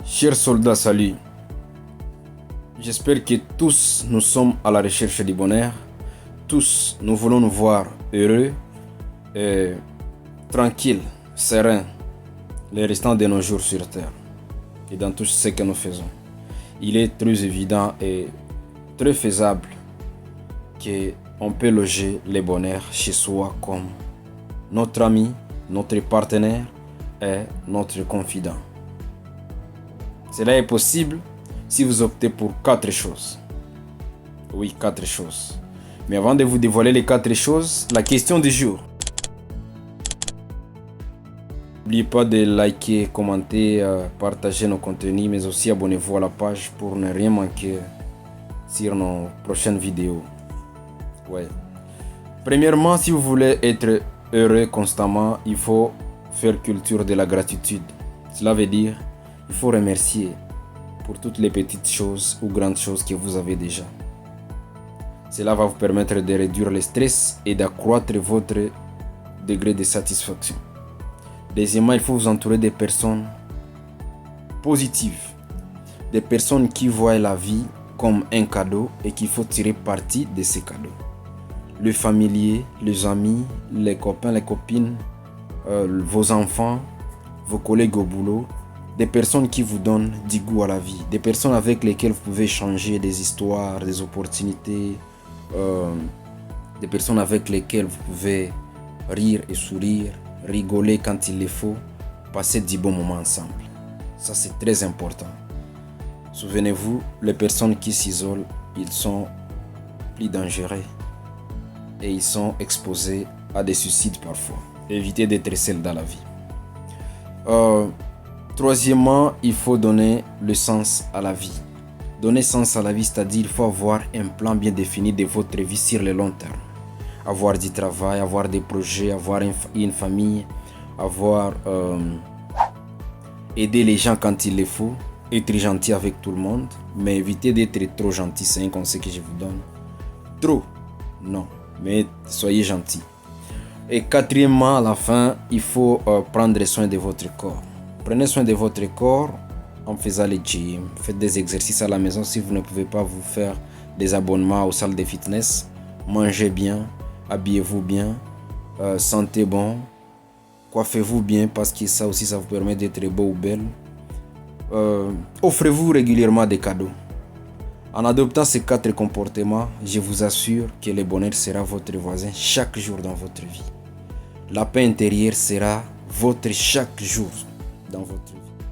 Chers soldats, salut. J'espère que tous nous sommes à la recherche du bonheur. Tous nous voulons nous voir heureux et tranquilles, sereins, les restants de nos jours sur terre et dans tout ce que nous faisons. Il est très évident et très faisable qu'on peut loger le bonheur chez soi comme notre ami, notre partenaire et notre confident. Cela est possible si vous optez pour 4 choses. Oui, 4 choses. Mais avant de vous dévoiler les 4 choses, la question du jour. N'oubliez pas de liker, commenter, partager nos contenus, mais aussi abonnez-vous à la page pour ne rien manquer sur nos prochaines vidéos. Ouais. Premièrement, si vous voulez être heureux constamment, il faut faire culture de la gratitude. Cela veut dire il faut remercier pour toutes les petites choses ou grandes choses que vous avez déjà. Cela va vous permettre de réduire le stress et d'accroître votre degré de satisfaction. Deuxièmement, il faut vous entourer de personnes positives, des personnes qui voient la vie comme un cadeau et qu'il faut tirer parti de ces cadeaux. Les familiers, les amis, les copains, les copines, vos enfants, vos collègues au boulot, des personnes qui vous donnent du goût à la vie, des personnes avec lesquelles vous pouvez échanger des histoires, des opportunités, des personnes avec lesquelles vous pouvez rire et sourire, rigoler quand il le faut, passer du bon moment ensemble. Ça, c'est très important. Souvenez-vous, les personnes qui s'isolent, ils sont plus dangereux et ils sont exposés à des suicides parfois. Évitez d'être seul dans la vie. Troisièmement, il faut donner le sens à la vie. Donner sens à la vie, c'est-à-dire il faut avoir un plan bien défini de votre vie sur le long terme. Avoir du travail, avoir des projets, avoir une famille, aider les gens quand il le faut, être gentil avec tout le monde, mais éviter d'être trop gentil, c'est un conseil que je vous donne. Trop, non, mais soyez gentil. Et quatrièmement, à la fin, il faut prendre soin de votre corps. Prenez soin de votre corps en faisant le gym. Faites des exercices à la maison si vous ne pouvez pas vous faire des abonnements aux salles de fitness. Mangez bien, habillez-vous bien, sentez bon, coiffez-vous bien parce que ça aussi ça vous permet d'être beau ou belle. Offrez-vous régulièrement des cadeaux. En adoptant ces 4 comportements, je vous assure que le bonheur sera votre voisin chaque jour dans votre vie. La paix intérieure sera votre chaque jour dans votre vie.